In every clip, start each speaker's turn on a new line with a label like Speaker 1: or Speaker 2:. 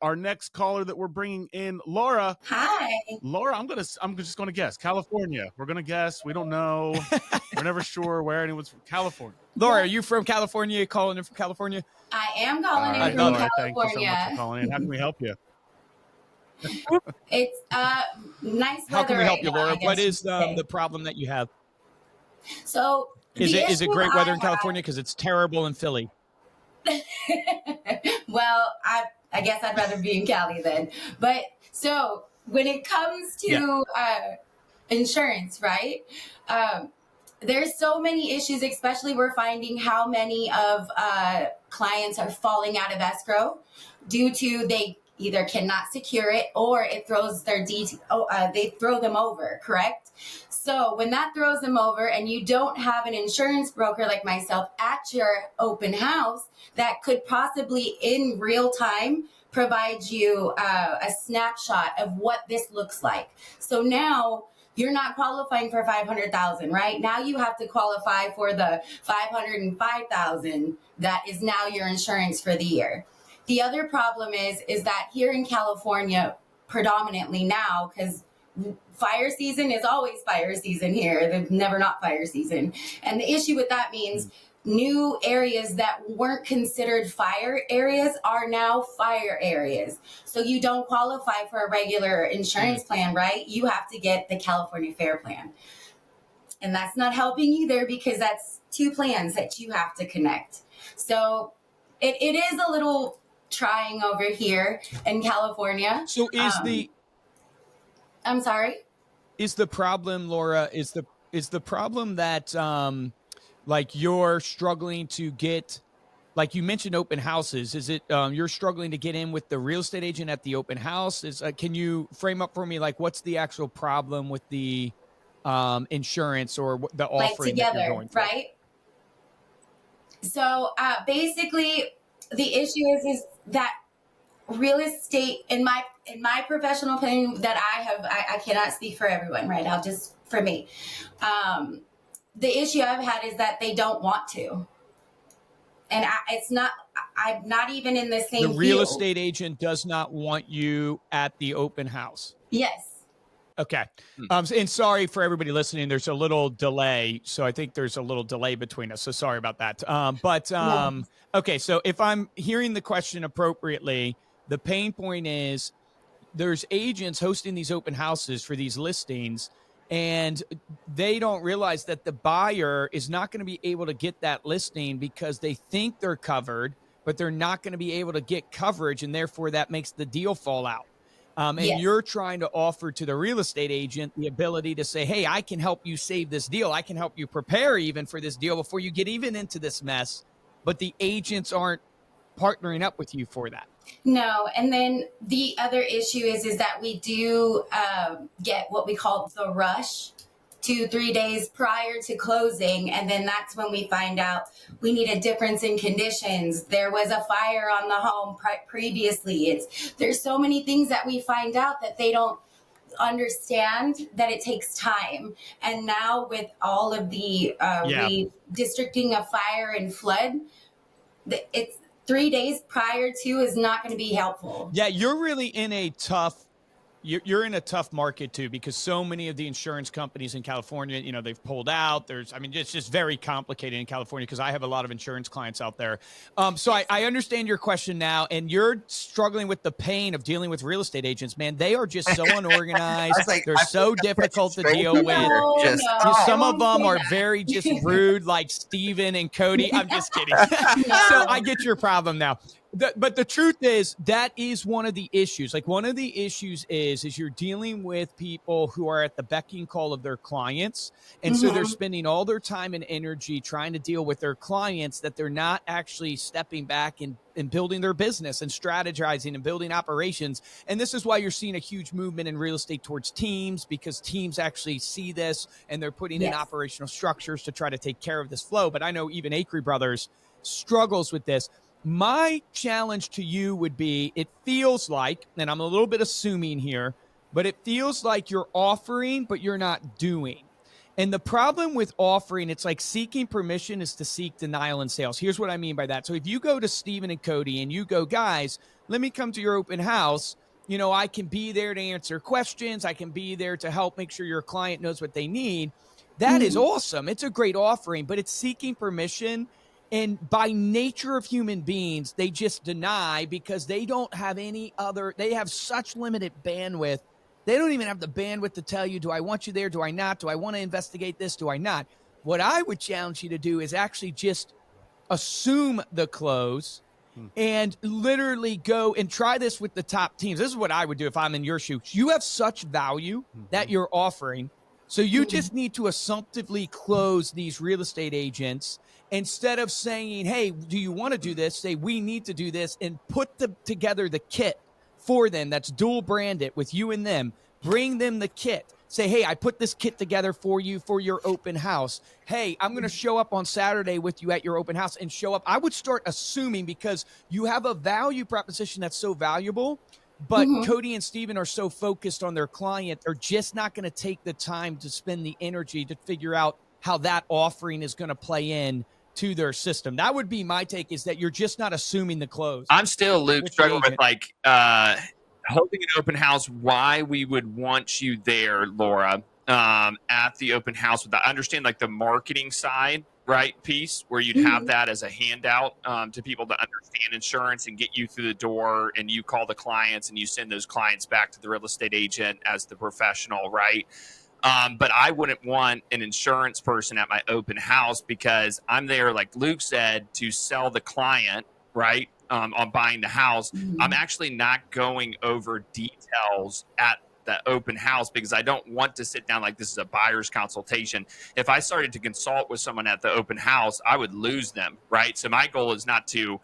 Speaker 1: our next caller that we're bringing in, Laura.
Speaker 2: Hi.
Speaker 1: Laura, I'm just gonna guess California. We're gonna guess. We don't know. We're never sure where anyone's from. California.
Speaker 3: Laura, are you from California? Calling in from California?
Speaker 2: I am calling in from
Speaker 1: Laura,
Speaker 2: California.
Speaker 1: thank you so much for calling in. How can we help you?
Speaker 2: It's nice weather.
Speaker 3: How can we help you,
Speaker 2: right now,
Speaker 3: Laura?
Speaker 2: I guess
Speaker 3: What
Speaker 2: you
Speaker 3: is
Speaker 2: could say.
Speaker 3: the problem that you have?
Speaker 2: So
Speaker 3: Is
Speaker 2: the
Speaker 3: it
Speaker 2: issue
Speaker 3: great weather in
Speaker 2: I
Speaker 3: California? Because it's terrible in Philly.
Speaker 2: well, I guess I'd rather be in Cali then. But so when it comes to insurance, right? There's so many issues, especially we're finding how many of clients are falling out of escrow due to they either cannot secure it or it throws their they throw them over, correct? So when that throws them over and you don't have an insurance broker like myself at your open house that could possibly in real time provide you a snapshot of what this looks like. So now you're not qualifying for 500,000, right? Now you have to qualify for the 505,000 that is now your insurance for the year. The other problem is that here in California, predominantly now, because fire season is always fire season here. There's never not fire season. And the issue with that means new areas that weren't considered fire areas are now fire areas. So you don't qualify for a regular insurance plan, right? You have to get the California Fair Plan. And that's not helping either because that's two plans that you have to connect. So it is a little trying over here in California.
Speaker 3: So
Speaker 2: I'm sorry?
Speaker 3: Is the problem, Laura, is the problem that like you're struggling to get, like you mentioned open houses, is it you're struggling to get in with the real estate agent at the open house? Can you frame up for me, like what's the actual problem with the insurance or the offering that you're going for?
Speaker 2: Right? So basically the issue is that real estate, in my professional opinion that I cannot speak for everyone, right? I'll just, for me. The issue I've had is that they don't want to. And I'm not even in the same
Speaker 3: The real
Speaker 2: field.
Speaker 3: estate agent does not want you at the open house.
Speaker 2: Yes.
Speaker 3: Okay. And sorry for everybody listening. There's a little delay. So I think there's a little delay between us. So sorry about that. Okay. So if I'm hearing the question appropriately, the pain point is there's agents hosting these open houses for these listings, and they don't realize that the buyer is not going to be able to get that listing because they think they're covered, but they're not going to be able to get coverage. And therefore that makes the deal fall out. And you're trying to offer to the real estate agent the ability to say, hey, I can help you save this deal. I can help you prepare even for this deal before you get even into this mess. But the agents aren't partnering up with you for that.
Speaker 2: No. And then the other issue is that we do get what we call the rush 2-3 days prior to closing. And then that's when we find out we need a difference in conditions. There was a fire on the home previously. There's so many things that we find out that they don't understand, that it takes time. And now with all of the redistricting of fire and flood, it's 3 days prior to is not going to be helpful.
Speaker 3: Yeah, you're really in a tough you're in a tough market too, because so many of the insurance companies in California, they've pulled out. It's just very complicated in California because I have a lot of insurance clients out there. So I understand your question now, and you're struggling with the pain of dealing with real estate agents, man. They are just so unorganized. They're so difficult to deal with. Some of them are very just rude, like Steven and Cody. I'm just kidding. So I get your problem now. But the truth is that is one of the issues. Like one of the issues is you're dealing with people who are at the beck and call of their clients. And so they're spending all their time and energy trying to deal with their clients that they're not actually stepping back and building their business and strategizing and building operations. And this is why you're seeing a huge movement in real estate towards teams, because teams actually see this and they're putting in operational structures to try to take care of this flow. But I know even Acree Brothers struggles with this. My challenge to you would be, it feels like, and I'm a little bit assuming here, but it feels like you're offering, but you're not doing. And the problem with offering, it's like seeking permission is to seek denial in sales. Here's what I mean by that. So if you go to Stephen and Cody and you go, guys, let me come to your open house. You know, I can be there to answer questions. I can be there to help make sure your client knows what they need. That is awesome. It's a great offering, but it's seeking permission. And by nature of human beings, they just deny because they don't have any other, they have such limited bandwidth. They don't even have the bandwidth to tell you, do I want you there? Do I not? Do I want to investigate this? Do I not? What I would challenge you to do is actually just assume the close and literally go and try this with the top teams. This is what I would do if I'm in your shoes. You have such value that you're offering. So you just need to assumptively close these real estate agents instead of saying, hey, do you want to do this? Say, we need to do this, and put together the kit for them that's dual branded with you and them. Bring them the kit. Say, hey, I put this kit together for you for your open house. Hey, I'm going to show up on Saturday with you at your open house and show up. I would start assuming, because you have a value proposition that's so valuable, but Cody and Steven are so focused on their client, they're just not going to take the time to spend the energy to figure out how that offering is going to play in to their system. That would be my take, is that you're just not assuming the close.
Speaker 4: I'm still, Luke, struggling with like holding an open house. Why we would want you there, Laura, at the open house. With that, I understand like the marketing side, right, piece where you'd have that as a handout to people to understand insurance and get you through the door, and you call the clients and you send those clients back to the real estate agent as the professional, right? But I wouldn't want an insurance person at my open house, because I'm there, like Luke said, to sell the client, right, on buying the house. I'm actually not going over details at the open house, because I don't want to sit down like this is a buyer's consultation. If I started to consult with someone at the open house, I would lose them, right? So my goal is not to,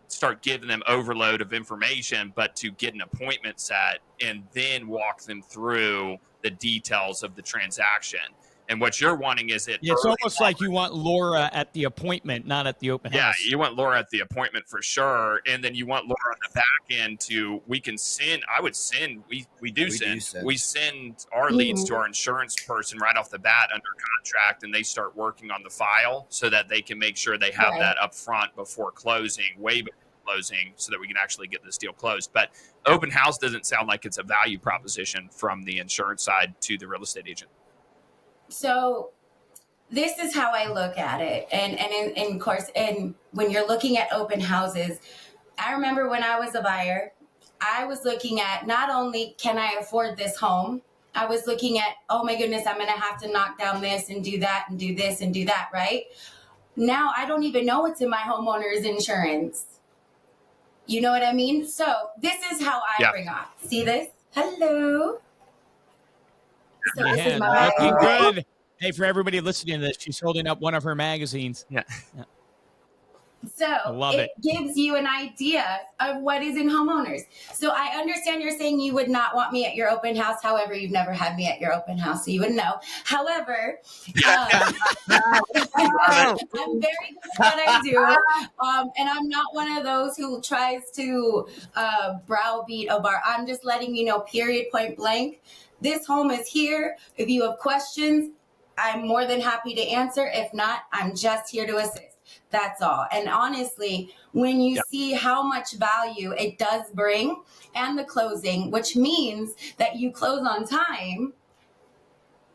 Speaker 4: start giving them overload of information, but to get an appointment set and then walk them through the details of the transaction. And what you're wanting is it.
Speaker 3: It's almost like you want Laura at the appointment, not at the open house.
Speaker 4: Yeah, you want Laura at the appointment for sure. And then you want Laura on the back end to, we can send, I would send, we do send. We send our leads to our insurance person right off the bat under contract, and they start working on the file so that they can make sure they have that up front before closing, way before closing, so that we can actually get this deal closed. But open house doesn't sound like it's a value proposition from the insurance side to the real estate agent.
Speaker 2: So this is how I look at it. And of course, and when you're looking at open houses, I remember when I was a buyer, I was looking at not only can I afford this home, I was looking at, oh my goodness, I'm going to have to knock down this and do that and do this and do that, right? Now I don't even know what's in my homeowner's insurance. You know what I mean? So this is how I bring up. See this? Hello. So this is my
Speaker 3: looking good. Hey, for everybody listening to this, she's holding up one of her magazines.
Speaker 4: Yeah.
Speaker 2: So
Speaker 3: I love it.
Speaker 2: Gives you an idea of what is in homeowners. So I understand you're saying you would not want me at your open house. However, you've never had me at your open house, so you wouldn't know. However, I'm very good at what I do. And I'm not one of those who tries to browbeat a bar. I'm just letting you know, period, point blank. This home is here. If you have questions, I'm more than happy to answer. If not, I'm just here to assist. That's all. And honestly, when you see how much value it does bring, and the closing, which means that you close on time,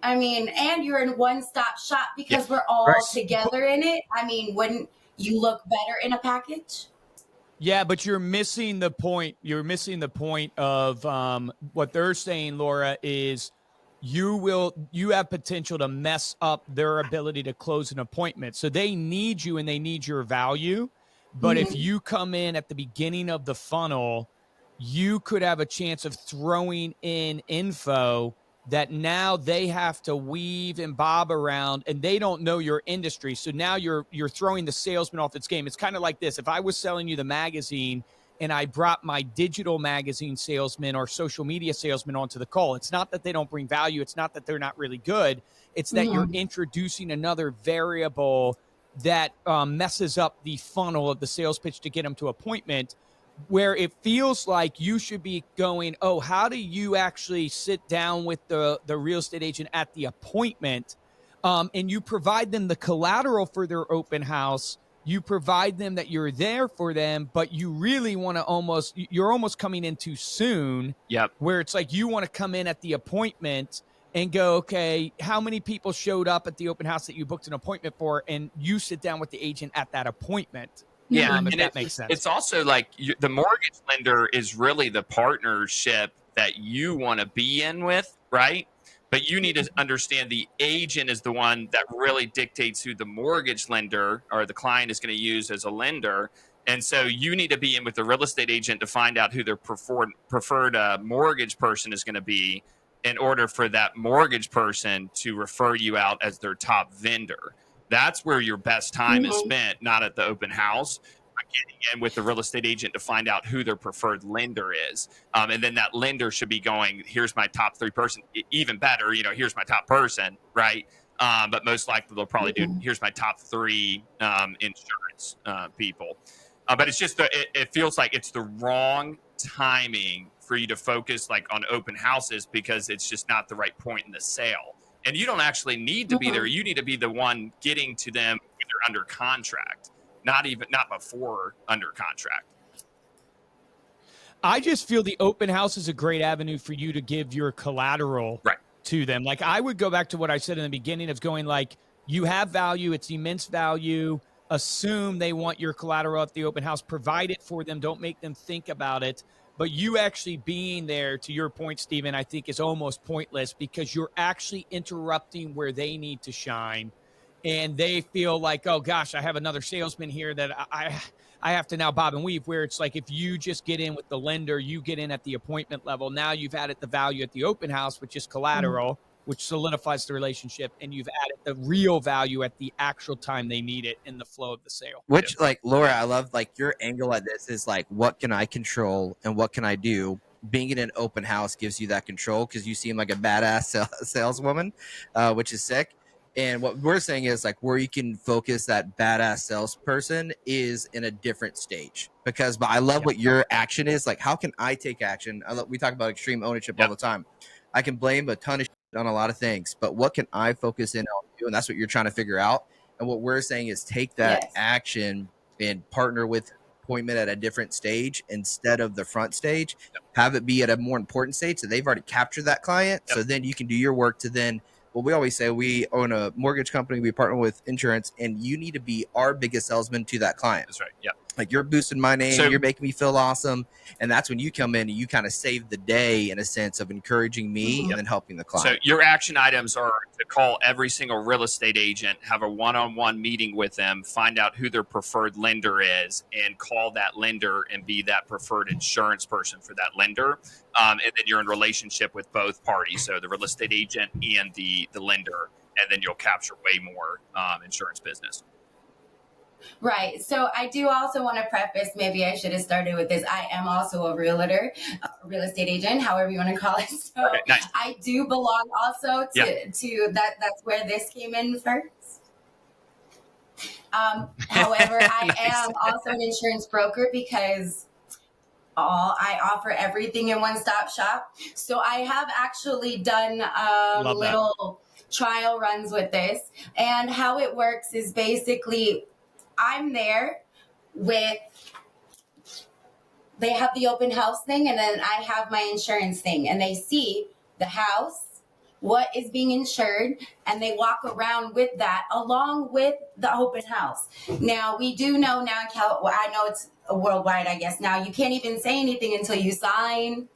Speaker 2: I mean, and you're in one-stop shop because we're all together in it. I mean, wouldn't you look better in a package?
Speaker 3: Yeah, but you're missing the point. You're missing the point of what they're saying, Laura, is you have potential to mess up their ability to close an appointment. So they need you and they need your value. But if you come in at the beginning of the funnel, you could have a chance of throwing in info that now they have to weave and bob around, and they don't know your industry. So now you're throwing the salesman off its game. It's kind of like this. If I was selling you the magazine and I brought my digital magazine salesman or social media salesman onto the call, it's not that they don't bring value. It's not that they're not really good. It's that you're introducing another variable that messes up the funnel of the sales pitch to get them to appointment, where it feels like you should be going, oh, how do you actually sit down with the real estate agent at the appointment? and you provide them the collateral for their open house. You provide them that you're there for them, but you really want to you're almost coming in too soon.
Speaker 4: Yep.
Speaker 3: Where it's like you want to come in at the appointment and go, okay, how many people showed up at the open house that you booked an appointment for? And you sit down with the agent at that appointment.
Speaker 4: Yeah,
Speaker 3: if
Speaker 4: and
Speaker 3: that makes sense.
Speaker 4: It's also like the mortgage lender is really the partnership that you want to be in with, right? But you need to understand the agent is the one that really dictates who the mortgage lender or the client is going to use as a lender. And so you need to be in with the real estate agent to find out who their preferred mortgage person is going to be in order for that mortgage person to refer you out as their top vendor. That's where your best time is spent, not at the open house, but getting in with the real estate agent to find out who their preferred lender is. And then that lender should be going, here's my top 3 person, even better, here's my top person, right? But most likely they'll probably do, here's my top 3 insurance people. But it's just, it feels like it's the wrong timing for you to focus like on open houses because it's just not the right point in the sale. And you don't actually need to be there. You need to be the one getting to them when they're under contract, not before under contract.
Speaker 3: I just feel the open house is a great avenue for you to give your collateral to them. Like I would go back to what I said in the beginning of going like, you have value. It's immense value. Assume they want your collateral at the open house. Provide it for them. Don't make them think about it. But you actually being there, to your point, Stephen, I think is almost pointless because you're actually interrupting where they need to shine. And they feel like, oh, gosh, I have another salesman here that I have to now bob and weave, where it's like if you just get in with the lender, you get in at the appointment level. Now you've added the value at the open house, which is collateral, which solidifies the relationship. And you've added the real value at the actual time they need it in the flow of the sale.
Speaker 5: Which, like, Laura, I love, like, your angle at this is, like, what can I control and what can I do? Being in an open house gives you that control because you seem like a badass saleswoman, which is sick. And what we're saying is, like, where you can focus that badass salesperson is in a different stage. But I love what your action is. Like, how can I take action? We talk about extreme ownership all the time. I can blame a ton of shit on a lot of things, but what can I focus in on? And that's what you're trying to figure out. And what we're saying is take that action and partner with appointment at a different stage instead of the front stage. Have it be at a more important stage so they've already captured that client. So then you can do your work to then, well, we always say we own a mortgage company, we partner with insurance, and you need to be our biggest salesman to that client.
Speaker 4: That's right. Yeah.
Speaker 5: Like you're boosting my name, you're making me feel awesome. And that's when you come in and you kind of save the day in a sense of encouraging me and then helping the client.
Speaker 4: So your action items are to call every single real estate agent, have a one-on-one meeting with them, find out who their preferred lender is, and call that lender and be that preferred insurance person for that lender. And then you're in relationship with both parties, so the real estate agent and the lender, and then you'll capture way more insurance business.
Speaker 2: Right. So I do also want to preface, maybe I should have started with this. I am also a realtor, a real estate agent, however you want to call it. So
Speaker 4: nice.
Speaker 2: I do belong also to that. That's where this came in first. However, I am also an insurance broker because I offer everything in one-stop shop. So I have actually done little trial runs with this. And how it works is basically I'm there with, they have the open house thing and then I have my insurance thing and they see the house, what is being insured, and they walk around with that along with the open house. Now, we do know now in I know it's worldwide, I guess now, you can't even say anything until you sign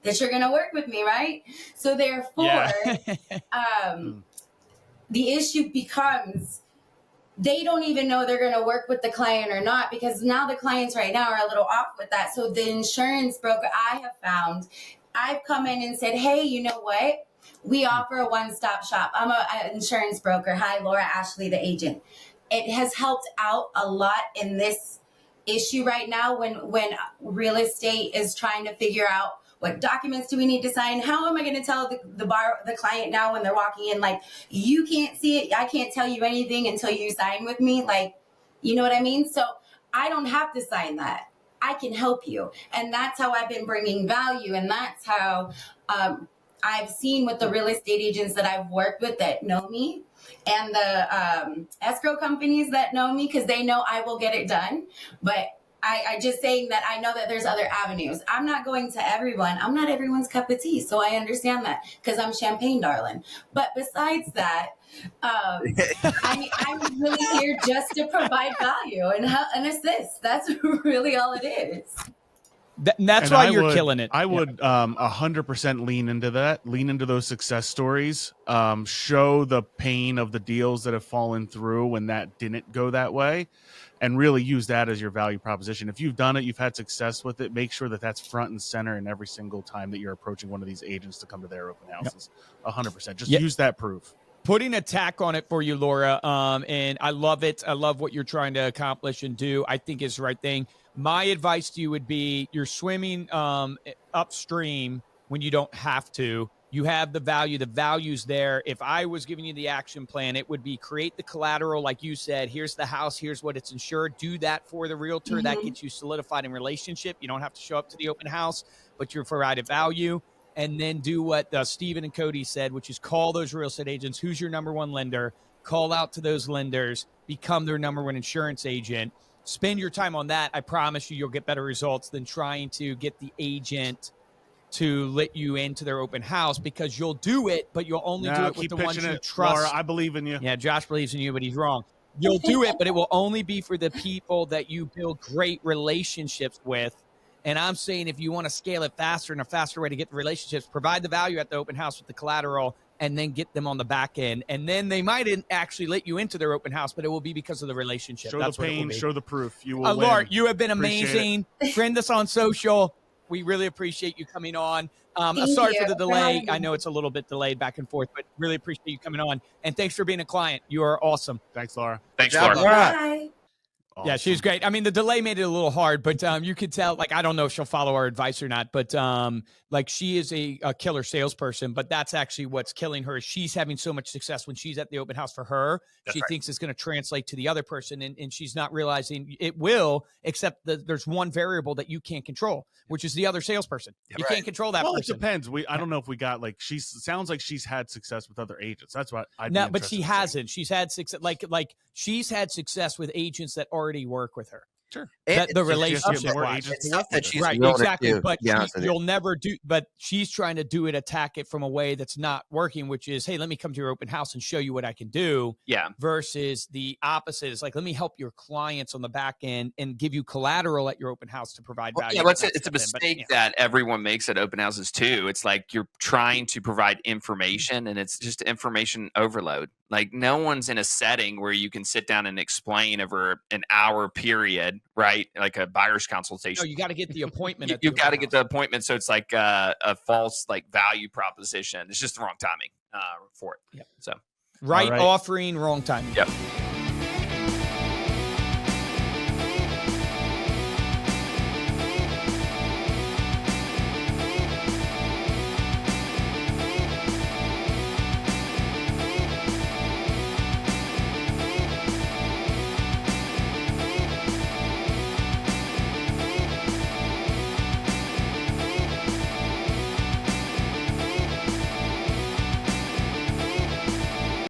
Speaker 2: that you're going to work with me, right? So therefore, the issue becomes they don't even know they're going to work with the client or not because now the clients right now are a little off with that. So the insurance broker I have found, I've come in and said, hey, you know what? We offer a one-stop shop. I'm an insurance broker. Hi, Laura Ashley, the agent. It has helped out a lot in this issue right now when real estate is trying to figure out what documents do we need to sign? How am I going to tell the client now when they're walking in, like, you can't see it. I can't tell you anything until you sign with me. Like, you know what I mean? So I don't have to sign that. I can help you. And that's how I've been bringing value. And that's how I've seen with the real estate agents that I've worked with that know me. and the escrow companies that know me, because they know I will get it done. But I just saying that I know that there's other avenues. I'm not going to everyone. I'm not everyone's cup of tea. So I understand that because I'm champagne darling. But besides that, I'm really here just to provide value and assist. That's really all it is.
Speaker 3: That's why you're killing it.
Speaker 1: I would 100% lean into that, lean into those success stories, show the pain of the deals that have fallen through when that didn't go that way, and really use that as your value proposition. If you've done it, you've had success with it, make sure that that's front and center in every single time that you're approaching one of these agents to come to their open houses. 100%. Just use that proof.
Speaker 3: Putting a tack on it for you, Laura, and I love it. I love what you're trying to accomplish and do. I think it's the right thing. My advice to you would be you're swimming upstream when you don't have to. You have the value. The value's there. If I was giving you the action plan, it would be create the collateral like you said. Here's the house. Here's what it's insured. Do that for the realtor. That gets you solidified in relationship. You don't have to show up to the open house, but you're provided value. And then do what Stephen and Cody said, which is call those real estate agents. Who's your number one lender? Call out to those lenders. Become their number one insurance agent. Spend your time on that. I promise you'll get better results than trying to get the agent to let you into their open house, because you'll do it, but you'll only do it with the ones you trust.
Speaker 1: Laura, I believe in you.
Speaker 3: Yeah, Josh believes in you, but he's wrong. You'll do it, but it will only be for the people that you build great relationships with. And I'm saying if you want to scale it faster, and a faster way to get the relationships, provide the value at the open house with the collateral, and then get them on the back end. And then they might actually let you into their open house, but it will be because of the relationship.
Speaker 1: Show
Speaker 3: That's
Speaker 1: the pain, show the proof. You will win.
Speaker 3: Laura, you have been amazing. Friend us on social. We really appreciate you coming on. Sorry for the delay. I know it's a little bit delayed back and forth, but really appreciate you coming on. And thanks for being a client. You are awesome.
Speaker 1: Thanks, Laura.
Speaker 4: Thanks, Laura.
Speaker 2: Bye.
Speaker 1: Awesome.
Speaker 3: Yeah, she's great. I mean, the delay made it a little hard, but you could tell, like, I don't know if she'll follow our advice or not, but like, she is a killer salesperson, but that's actually what's killing her. She's having so much success when she's at the open house for her. She thinks it's going to translate to the other person, and she's not realizing it will, except that there's one variable that you can't control, which is the other salesperson. You can't control that person.
Speaker 1: It depends. I don't know if we got, like, sounds like she's had success with other agents. That's what I'd be
Speaker 3: but
Speaker 1: interested
Speaker 3: she
Speaker 1: in
Speaker 3: hasn't. She's had success, like she's had success with agents that already work with her.
Speaker 1: Sure.
Speaker 3: The relationship.
Speaker 5: It's stuff that she's
Speaker 3: right,
Speaker 5: willing
Speaker 3: exactly.
Speaker 5: to do,
Speaker 3: But
Speaker 5: to
Speaker 3: you'll never do. But she's trying to do it, attack it from a way that's not working, which is, hey, let me come to your open house and show you what I can do.
Speaker 4: Yeah.
Speaker 3: Versus the opposite is like, let me help your clients on the back end and give you collateral at your open house to provide value.
Speaker 4: Yeah, it's a mistake that everyone makes at open houses too. It's like you're trying to provide information, and it's just information overload. Like, no one's in a setting where you can sit down and explain over an hour period, right? Like a buyer's consultation.
Speaker 3: No, you got to get the appointment.
Speaker 4: You got to get the appointment. So it's like a false like value proposition. It's just the wrong timing for it.
Speaker 3: Yep.
Speaker 4: So
Speaker 3: right offering, wrong timing.
Speaker 4: Yep.